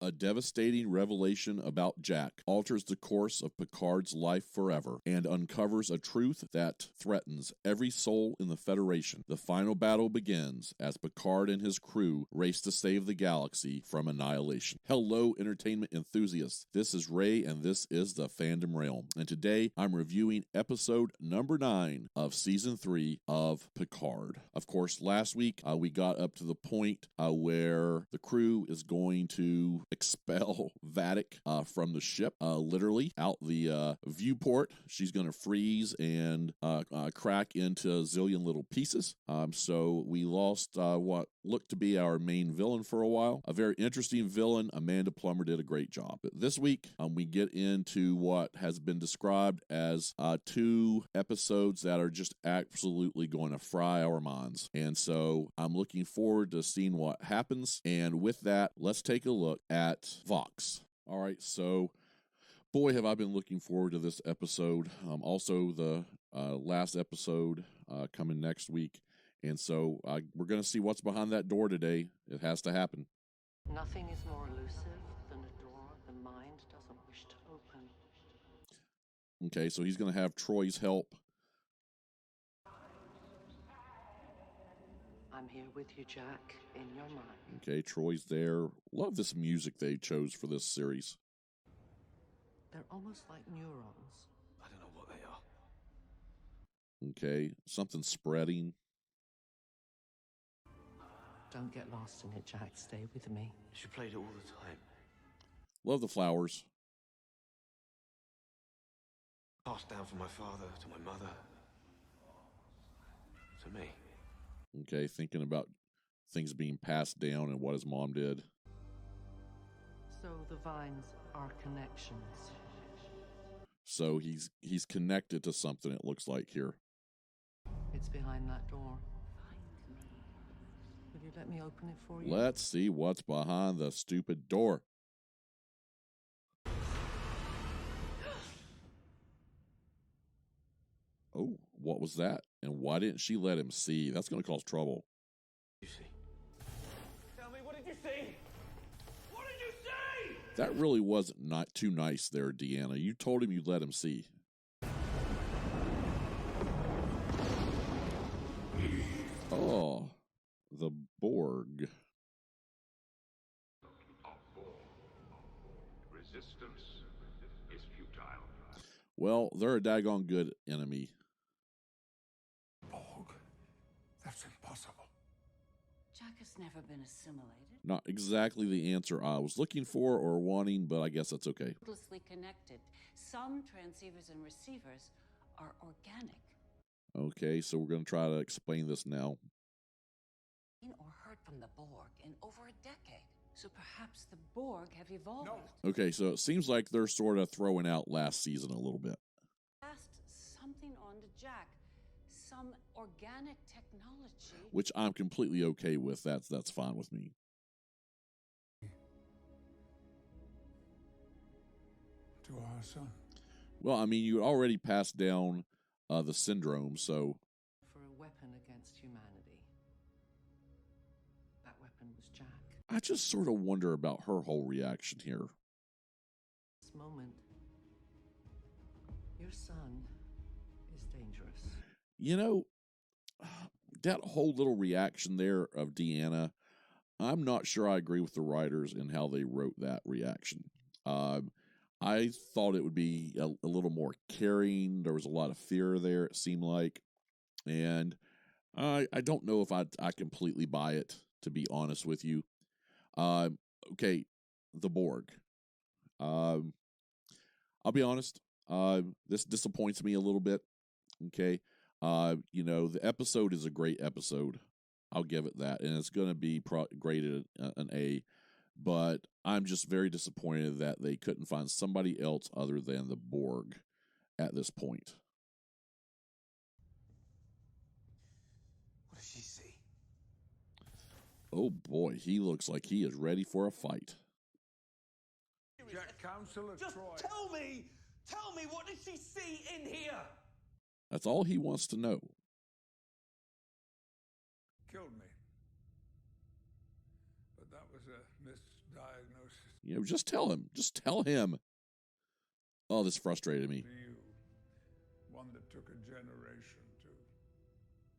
A devastating revelation about Jack alters the course of Picard's life forever and uncovers a truth that threatens every soul in the Federation. The final battle begins as Picard and his crew race to save the galaxy from annihilation. Hello, entertainment enthusiasts. This is Ray, and this is the Fandom Realm. And today, I'm reviewing episode number 9 of season 3 of Picard. Of course, last week, we got up to the point where the crew is going to expel Vadic from the ship, literally out the viewport. She's going to freeze and crack into a zillion little pieces. So we lost what looked to be our main villain for a while. A very interesting villain. Amanda Plummer did a great job. But this week, we get into what has been described as 2 episodes that are just absolutely going to fry our minds. And so I'm looking forward to seeing what happens. And with that, let's take a look at Vox. All right, so boy, have I been looking forward to this episode. Also, the last episode coming next week. And so we're going to see what's behind that door today. It has to happen. Nothing is more elusive than a door the mind doesn't wish to open. Okay, so he's going to have Troy's help. I'm here with you, Jack, in your mind. Okay, Troy's there. Love this music they chose for this series. They're almost like neurons. I don't know what they are. Okay, something spreading. Don't get lost in it, Jack. Stay with me. She played it all the time. Love the flowers. Passed down from my father to my mother to me. Okay, thinking about things being passed down and what his mom did. So the vines are connections. So he's connected to something, it looks like here. It's behind that door. Will you let me open it for you? Let's see what's behind the stupid door. Oh, what was that? And why didn't she let him see? That's going to cause trouble. You see? Tell me, what did you see? What did you see? That really wasn't not too nice there, Deanna. You told him you'd let him see. Oh, the Borg. Resistance is futile. Well, they're a daggone good enemy. Borg? That's impossible. Jack has never been assimilated. Not exactly the answer I was looking for or wanting, but I guess that's okay. Closely connected. Some transceivers and receivers are organic. Okay, so we're going to try to explain this now. Seen or heard from the Borg in over a decade. So perhaps the Borg have evolved. No. Okay, so it seems like they're sort of throwing out last season a little bit. Passed something on to Jack. Some organic technology. Which I'm completely okay with. That's fine with me. To our son. Well, I mean, you already passed down the syndrome, so... For a weapon against humanity. That weapon was Jack. I just sort of wonder about her whole reaction here. This moment, your son is dangerous. You know, that whole little reaction there of Deanna, I'm not sure I agree with the writers in how they wrote that reaction. I thought it would be a little more caring. There was a lot of fear there, it seemed like. And I don't know if I completely buy it, to be honest with you. Okay, the Borg. I'll be honest. This disappoints me a little bit. Okay. You know, the episode is a great episode. I'll give it that. And it's going to be graded an A. But I'm just very disappointed that they couldn't find somebody else other than the Borg at this point. What does she see? Oh boy, he looks like he is ready for a fight. Jack, Counselor Just Troy. tell me, what did she see in here? That's all he wants to know. Killed me. But That was a misdiagnosis. You know, just tell him. Just tell him. Oh, this frustrated me. To you, one that took a generation to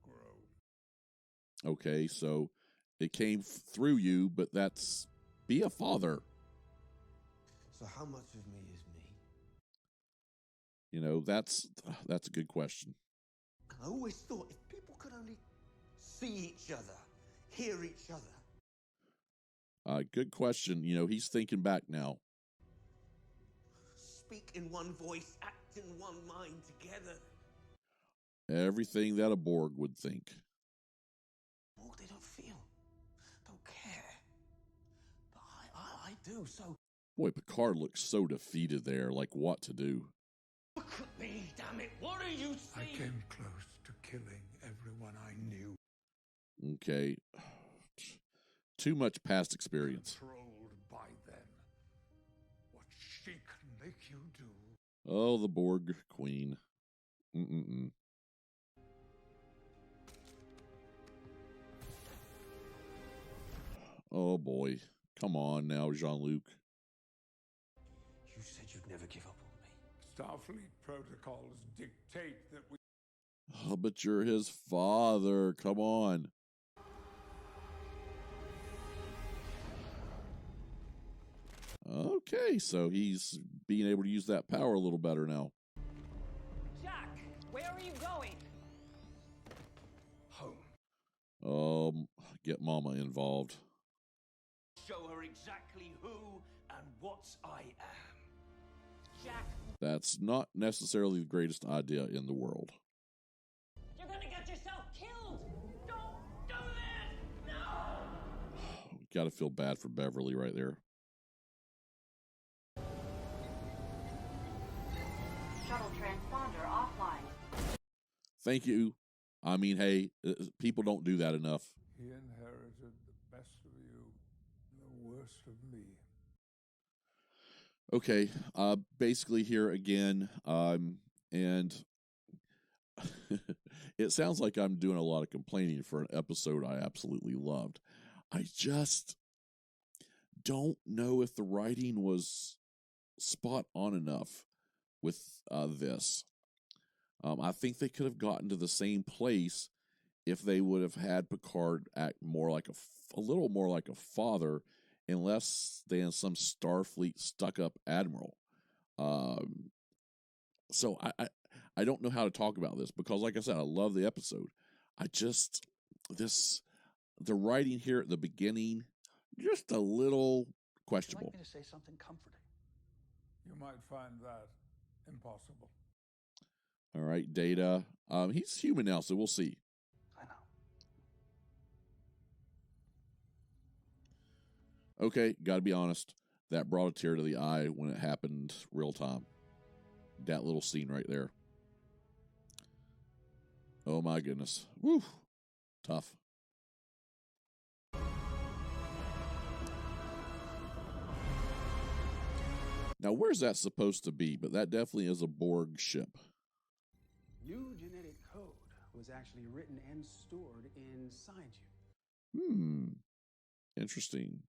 grow. Okay, so it came through you, but that's be a father. So how much of me is me? You know, that's a good question. I always thought if people could only see each other, hear each other. Good question. You know, he's thinking back now. Speak in one voice, act in one mind together. Everything that a Borg would think. Borg, they don't feel, don't care. But I do, so... Boy, Picard looks so defeated there, like what to do. Look at me, damn it, what are you I saying? came close to killing everyone I knew. Okay. Too much past experience. Controlled by them. What she can make you do. Oh, the Borg Queen. Oh, boy. Come on now, Jean-Luc. You said you'd never give up on me. Starfleet protocols dictate that we... Oh, but you're his father. Come on. Okay, so he's being able to use that power a little better now. Jack, where are you going? Home. Get Mama involved. Show her exactly who and what I am. Jack, That's not necessarily the greatest idea in the world. you're gonna get yourself killed! Don't do this! No! Got to feel bad for Beverly right there. Shuttle transponder offline. Thank you. I mean, hey, people don't do that enough. He inherited the best of you, the worst of me. Okay, basically here again, and it sounds like I'm doing a lot of complaining for an episode I absolutely loved. I just don't know if the writing was spot on enough with this. I think they could have gotten to the same place if they would have had Picard act more like a little more like a father, and less than some Starfleet stuck-up admiral. So I don't know how to talk about this because, like I said, I love the episode. The writing here at the beginning, just a little questionable. Would you like me to say something comforting? You might find that impossible. All right, Data. He's human now, so we'll see. I know. Okay, got to be honest. That brought a tear to the eye when it happened real time. That little scene right there. Oh my goodness. Woo. Tough. Now, where's that supposed to be? But that definitely is a Borg ship. New genetic code was actually written and stored inside you. Interesting.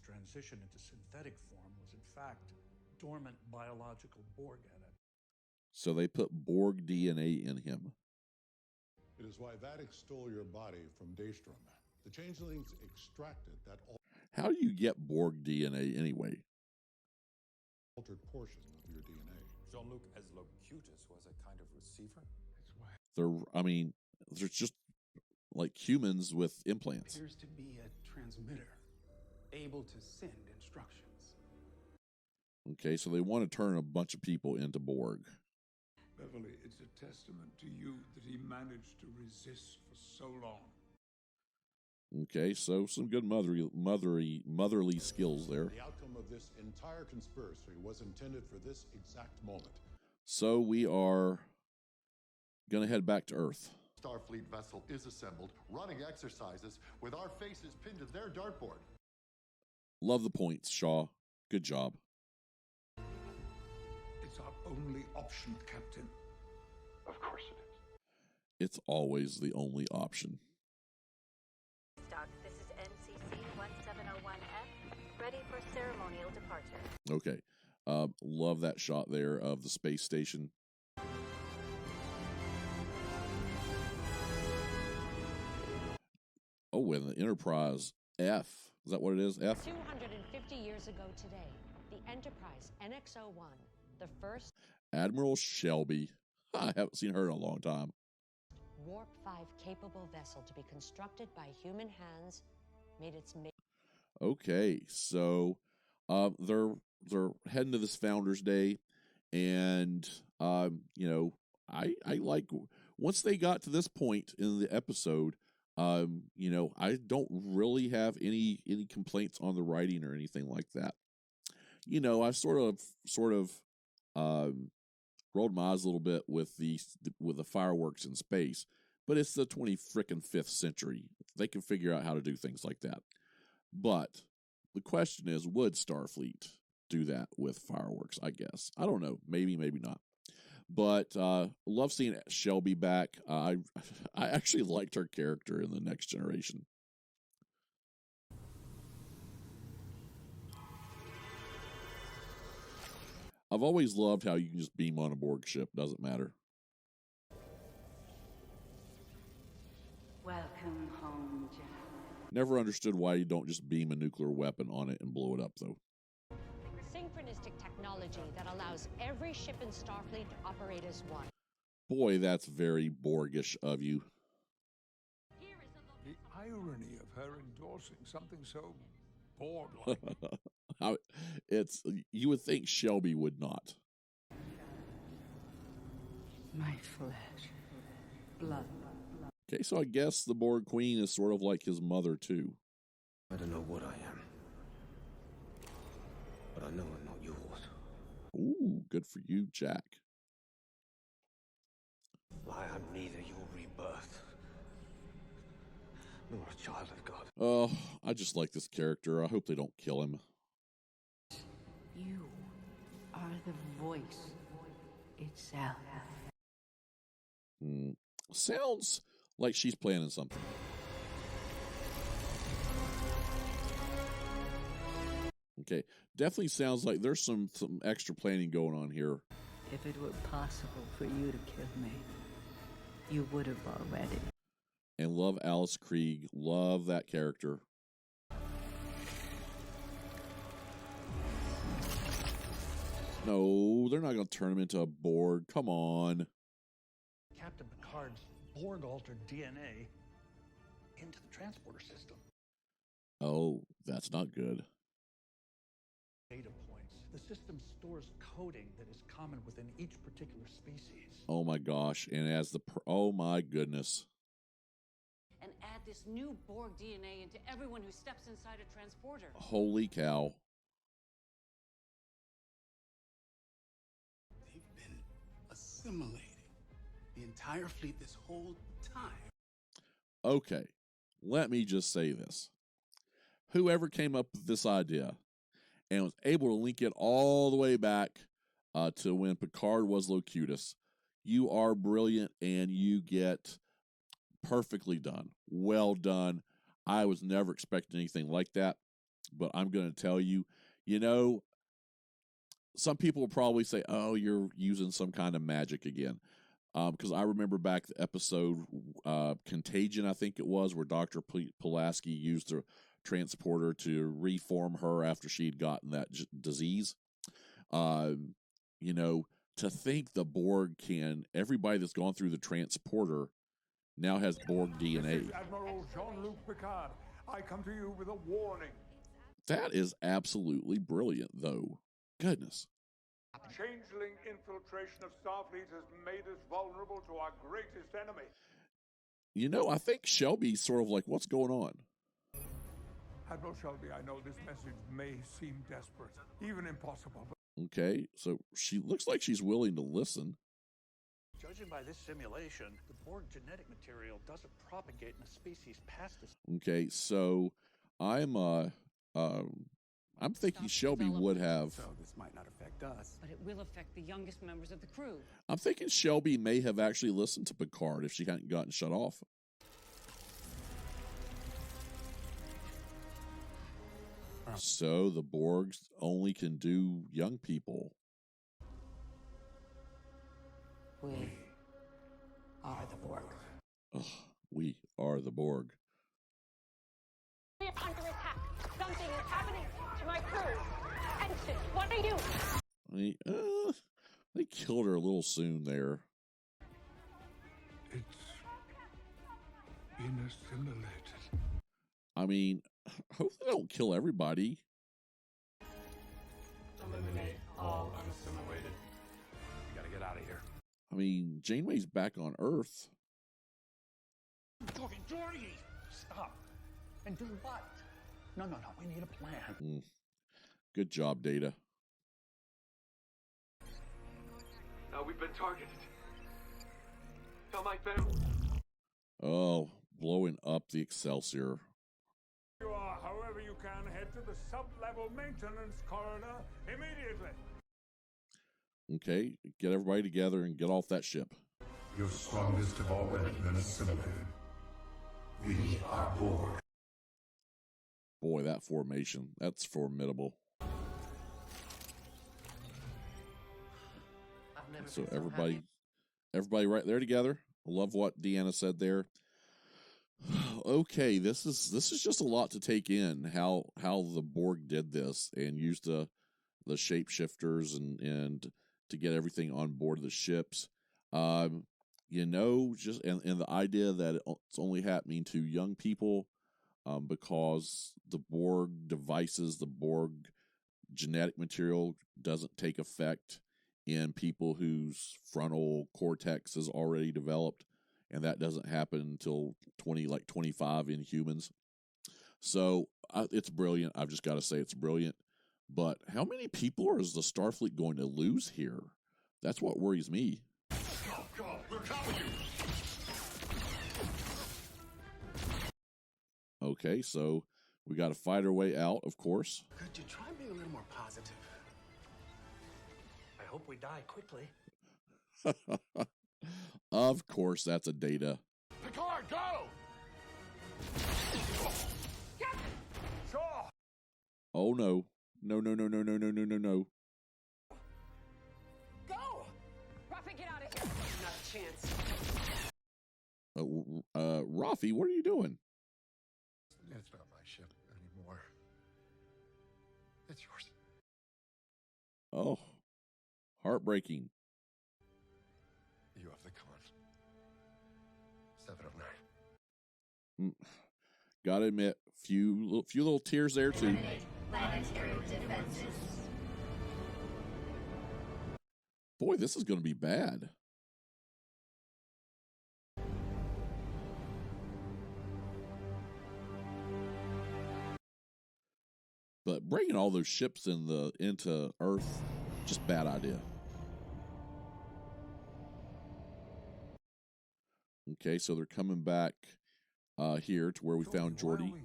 Transition into synthetic form was in fact dormant biological Borg at it. So they put Borg DNA in him. It is why Vatic stole your body from Daystrom. The changelings extracted that How do you get Borg DNA anyway? altered portion of your DNA. Jean-Luc as Locutus was a kind of receiver? They're just like humans with implants. Appears to be a transmitter, able to send instructions. Okay, so they want to turn a bunch of people into Borg. Beverly, it's a testament to you that he managed to resist for so long. Okay, so some good motherly skills there. The outcome of this entire conspiracy was intended for this exact moment. So we are going to head back to Earth. Starfleet vessel is assembled, running exercises with our faces pinned to their dartboard. Love the points, Shaw. Good job. It's our only option, Captain. Of course it is. It's always the only option. Stock, this is NCC. departure. Okay. Love that shot there of the space station. Oh, and the Enterprise F. Is that what it is? F? 250 years ago today, the Enterprise NX-01, the first Admiral Shelby. I haven't seen her in a long time. Warp 5 capable vessel to be constructed by human hands, made its Okay, so they're heading to this Founders Day, and you know, I like once they got to this point in the episode, you know, I don't really have any complaints on the writing or anything like that. You know, I sort of rolled my eyes a little bit with the fireworks in space, but it's the 25th century. They can figure out how to do things like that. But the question is, would Starfleet do that with fireworks? I guess. I don't know. Maybe not. But love seeing Shelby back. I actually liked her character in The Next Generation. I've always loved how you can just beam on a Borg ship. Doesn't matter. Welcome home, Jack. Never understood why you don't just beam a nuclear weapon on it and blow it up, though. synchronistic technology that allows every ship in Starfleet to operate as one. Boy, that's very Borgish of you. The irony of her endorsing something so Borg-like. You would think Shelby would not. My flesh, blood. Okay, so I guess the Borg Queen is sort of like his mother, too. I don't know what I am, but I know I'm not yours. Ooh, good for you, Jack. I am neither your rebirth nor a child of God. Oh, I just like this character. I hope they don't kill him. You are the voice itself. Sounds like she's planning something. Okay, definitely sounds like there's some extra planning going on here. If it were possible for you to kill me, you would have already. And love Alice Krieg. Love that character. No, they're not going to turn him into a Borg. Come on. Captain Picard's Borg-altered DNA into the transporter system. Oh, that's not good. Data points. The system stores coding that is common within each particular species. Oh my gosh. And as oh my goodness. And add this new Borg DNA into everyone who steps inside a transporter. Holy cow. They've been assimilating the entire fleet this whole time. Okay, let me just say this. Whoever came up with this idea and was able to link it all the way back to when Picard was Locutus, you are brilliant and you get perfectly done. Well done. I was never expecting anything like that, but I'm going to tell you, you know, some people will probably say, oh, you're using some kind of magic again. Because I remember back the episode Contagion, I think it was, where Dr. Pulaski used a transporter to reform her after she'd gotten that disease. You know, to think the Borg everybody that's gone through the transporter now has Borg DNA. This is Admiral Jean-Luc Picard. I come to you with a warning. That is absolutely brilliant, though. Goodness. Changeling infiltration of Starfleet has made us vulnerable to our greatest enemy. You know, I think Shelby's sort of like, what's going on? Admiral Shelby, I know this message may seem desperate, even impossible. But Okay, so she looks like she's willing to listen. Judging by this simulation, the Borg genetic material doesn't propagate in a species past this. Okay, so I'm thinking Shelby would have. So this might not affect us. But it will affect the youngest members of the crew. I'm thinking Shelby may have actually listened to Picard if she hadn't gotten shut off. So the Borgs only can do young people. We are the Borg. Ugh, we are the Borg. We're under attack. Something is happening to my crew. Attention, what are you? They killed her a little soon there. It's been assimilated. I mean, hopefully they don't kill everybody. Eliminate all unassimilated. We gotta get out of here. I mean, Janeway's back on Earth. Geordi! Stop. And do what? No. We need a plan. Good job, Data. Now we've been targeted. Tell my family. Oh, blowing up the Excelsior. You are, however you can, head to the sub-level maintenance corridor immediately. Okay, get everybody together and get off that ship. Your strongest have already been assimilated. We are Borg. Boy, that formation, that's formidable. So everybody right there together. I love what Deanna said there. Okay, this is just a lot to take in, how the Borg did this and used the shapeshifters and to get everything on board the ships. Just and the idea that it's only happening to young people because the Borg devices, the Borg genetic material doesn't take effect in people whose frontal cortex is already developed, and that doesn't happen until 25 in humans. So it's brilliant. I've just got to say it's brilliant. But how many people is the Starfleet going to lose here? That's what worries me. Go, we're coming you. Okay, so we got to fight our way out, of course. Could you try being a little more positive? I hope we die quickly. Of course, that's a Data. Picard, go! Sure. Oh no. No. Go! Rafi, get out of here. Not a chance. Rafi, what are you doing? It's not my ship anymore. It's yours. Oh, heartbreaking. You have the con. 7 of 9. Gotta admit, few little tears there too. Planetary defenses. Boy, this is going to be bad. But bringing all those ships into Earth, just bad idea. Okay, so they're coming back here to where we found Geordi. We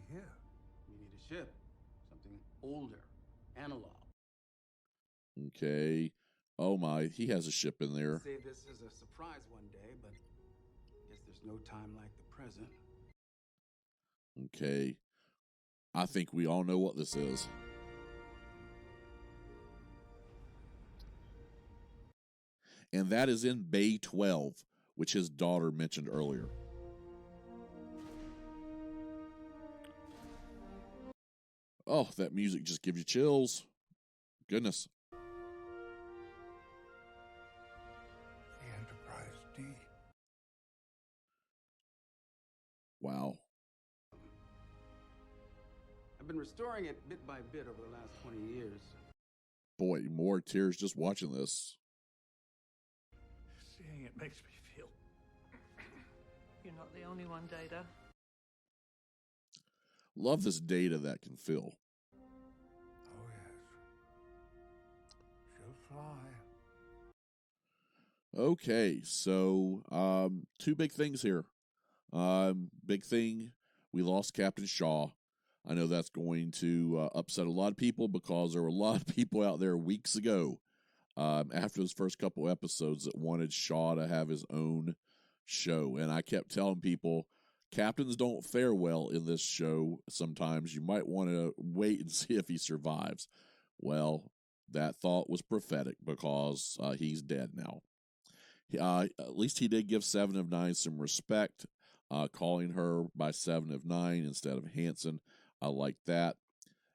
need a ship. Something older. Analog. Okay. Oh my, he has a ship in there. Say this is a surprise one day, but guess there's no time like the present. Okay. I think we all know what this is. And that is in Bay 12, which his daughter mentioned earlier. Oh, that music just gives you chills. Goodness. The Enterprise D. Wow. I've been restoring it bit by bit over the last 20 years. Boy, more tears just watching this. Seeing it makes me feel... You're not the only one, Data. Love this Data that can feel. Oh, yes. She'll fly. Okay, so two big things here. Big thing, we lost Captain Shaw. I know that's going to upset a lot of people because there were a lot of people out there weeks ago after those first couple episodes that wanted Shaw to have his own show. And I kept telling people, captains don't fare well in this show. Sometimes you might want to wait and see if he survives. Well, that thought was prophetic because he's dead now. At least he did give 7 of 9 some respect, calling her by 7 of 9 instead of Hansen. I like that.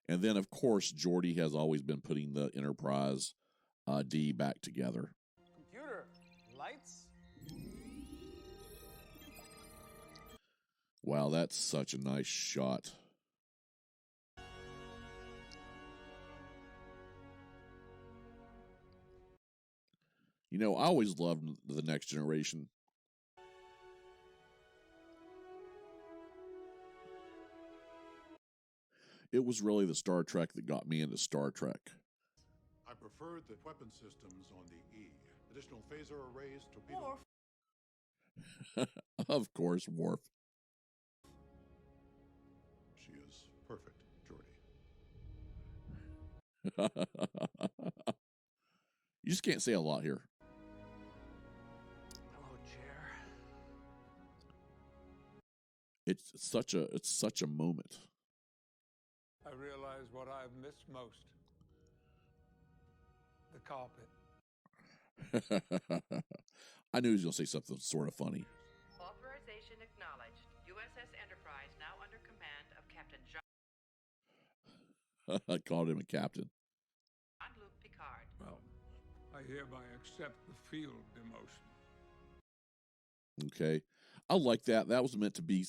And then, of course, Geordi has always been putting the Enterprise D back together. Computer, lights? Wow, that's such a nice shot. You know, I always loved The Next Generation. It was really the Star Trek that got me into Star Trek. I preferred the weapon systems on the E. Additional phaser arrays, torpedo... Of course, Worf. She is perfect, Geordi. You just can't say a lot here. Hello, chair. It's such a moment. I realize what I've missed most. The carpet. I knew he was going to say something sort of funny. Authorization acknowledged. USS Enterprise now under command of Captain I called him a captain. Jean-Luc Picard. Well, I hereby accept the field demotion. Okay. I like that. That was meant to be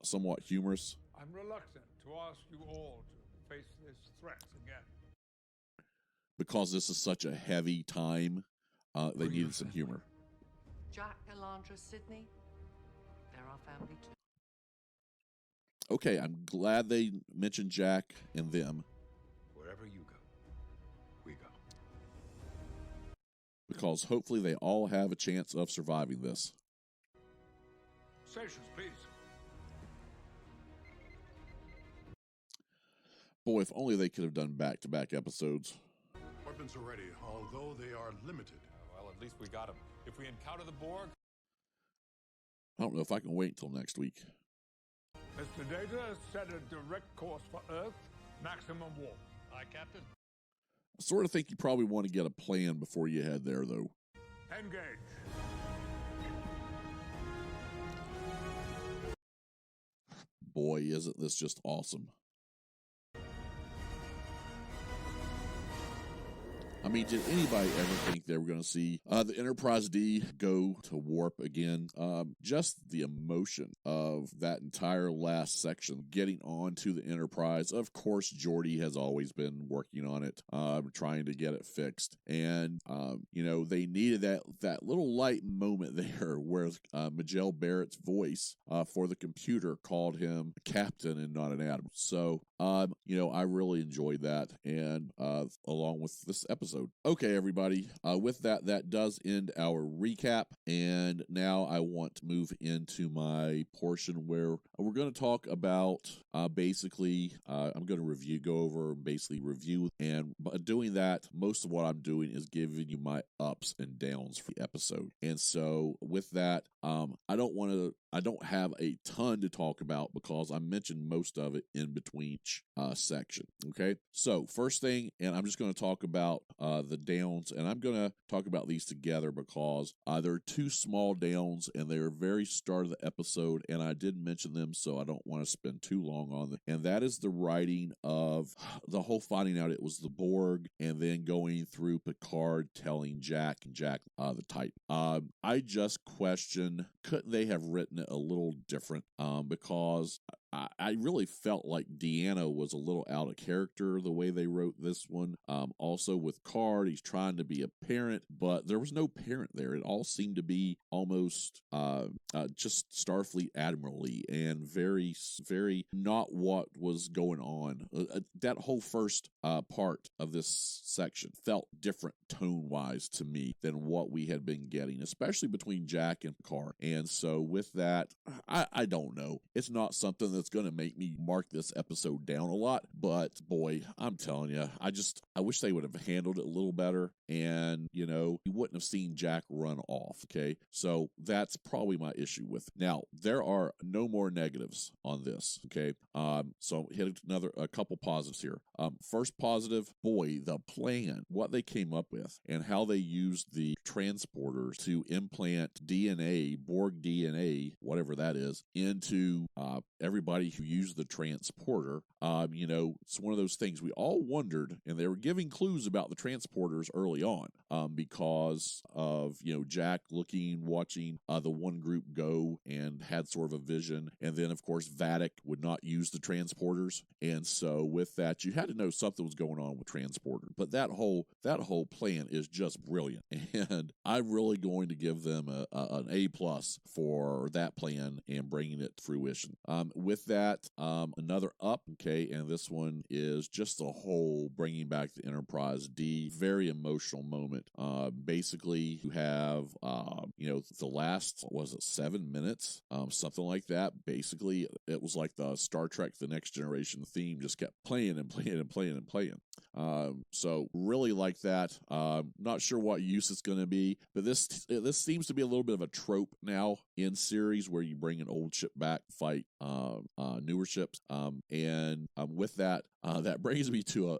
somewhat humorous. I'm reluctant to ask you all to face this threat again. Because this is such a heavy time, they needed some humor. Jack, Elandra, Sydney, they're our family too. Okay, I'm glad they mentioned Jack and them. Wherever you go, we go. Because hopefully they all have a chance of surviving this. Stations, please. Boy, if only they could have done back-to-back episodes. Weapons are ready, although they are limited. Well, at least we got him. If we encounter the Borg... I don't know if I can wait until next week. Mr. Data, set a direct course for Earth, maximum warp. Aye, Captain. I sort of think you probably want to get a plan before you head there, though. Engage. Boy, isn't this just awesome. I mean, did anybody ever think they were going to see the Enterprise D go to warp again? Just the emotion of that entire last section, getting onto the Enterprise. Of course, Geordi has always been working on it, trying to get it fixed. And, you know, they needed that little light moment there where Majel Barrett's voice for the computer called him Captain and not an Admiral. So, you know, I really enjoyed that, and along with this episode. Okay, everybody, with that does end our recap, and now I want to move into my portion where we're going to talk about basically, I'm going to go over basically review, and by doing that, most of what I'm doing is giving you my ups and downs for the episode. And so with that, I don't have a ton to talk about because I mentioned most of it in between each section. Okay, so first thing, and I'm just going to talk about the downs, and I'm going to talk about these together because there are two small downs, and they are very start of the episode, and I did mention them, so I don't want to spend too long on them. And that is the writing of the whole finding out it was the Borg, and then going through Picard telling Jack the Titan. I just question, couldn't they have written it a little different? Because I really felt like Deanna was a little out of character the way they wrote this one. Also with Card, he's trying to be a parent, but there was no parent there. It all seemed to be almost just Starfleet Admirally and very, very not what was going on. That whole first part of this section felt different tone-wise to me than what we had been getting, especially between Jack and Picard. And so with that, I don't know. It's not something that's going to make me mark this episode down a lot, but boy, I'm telling you, I wish they would have handled it a little better, and, you know, you wouldn't have seen Jack run off, okay? So that's probably my issue with it. Now, there are no more negatives on this, okay? So hit a couple positives here. First positive, boy, the plan, what they came up with, and how they used the transporters to implant DNA, Borg DNA, whatever that is, into everybody who used the transporter. You know, it's one of those things we all wondered, and they were giving clues about the transporters early on, because of, you know, Jack watching the one group go and had sort of a vision, and then of course Vadic would not use the transporters, and so with that you had to know something was going on with transporter. But that whole plan is just brilliant, and I'm really going to give them an A+ for that plan and bringing it to fruition. With that, another up, okay, and this one is just the whole bringing back the Enterprise D, very emotional moment. Basically, you have, you know, the last, was it 7 minutes? Something like that. Basically, it was like the Star Trek The Next Generation theme just kept playing and playing and playing and playing. So really like that. Not sure what use it's going to be, but this seems to be a little bit of a trope now in series where you bring an old ship back, fight newer ships. And with that, that brings me to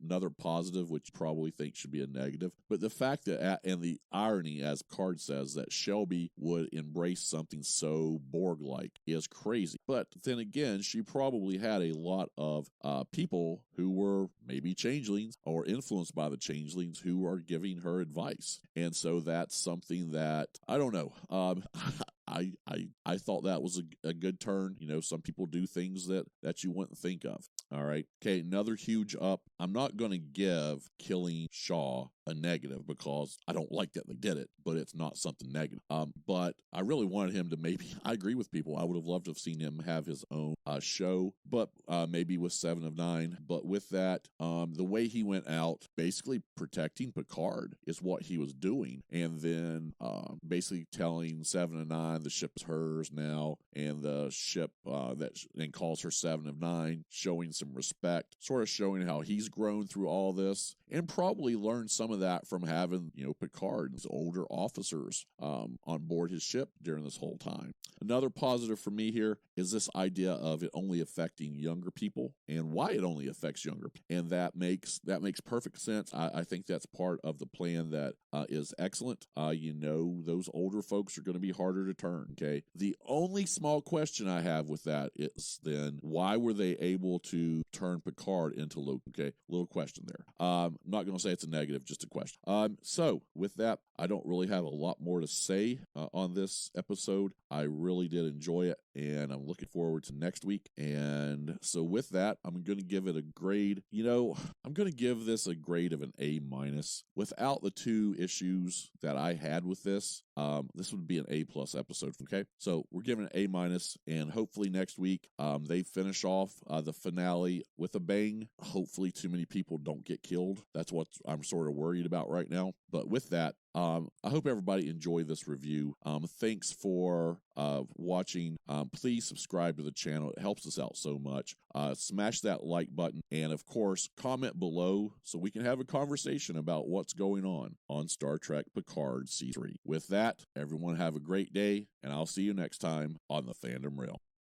another positive, which you probably think should be a negative. But the fact that, and the irony, as Picard says, that Shelby would embrace something so Borg-like is crazy. But then again, she probably had a lot of people who were maybe changelings or influenced by the changelings who are giving her advice. And so that's something that, I don't know, I thought that was a good turn. You know, some people do things that you wouldn't think of. All right. Okay, another huge up. I'm not going to give killing Shaw a negative because I don't like that they did it, but it's not something negative. But I really wanted him to I agree with people. I would have loved to have seen him have his own show, but maybe with 7 of 9. But with that, the way he went out, basically protecting Picard is what he was doing. And then basically telling 7 of 9 the ship's hers now, and the ship and calls her 7 of 9, showing some respect, sort of showing how he's grown through all this, and probably learned some of that from having, you know, Picard's older officers on board his ship during this whole time. Another positive for me here is this idea of it only affecting younger people and why it only affects younger people. And that makes perfect sense. I think that's part of the plan that is excellent. You know, those older folks are going to be harder to turn, okay? The only small question I have with that is then, why were they able to turn Picard into Luke? Okay, little question there. I'm not going to say it's a negative, just a question. So with that, I don't really have a lot more to say on this episode. I really did enjoy it, and I'm looking forward to next week. And so with that, I'm going to give it a grade. You know, I'm going to give this a grade of an A-. Without the 2 issues that I had with this would be an A+ episode. Okay, so we're giving it A-, and hopefully next week they finish off the finale with a bang. Hopefully too many people don't get killed. That's what I'm sort of worried about right now. But with that, I hope everybody enjoyed this review. Thanks for watching. Please subscribe to the channel. It helps us out so much. Smash that like button, and of course, comment below so we can have a conversation about what's going on Star Trek Picard C3. With that, everyone have a great day, and I'll see you next time on the Fandom Rail.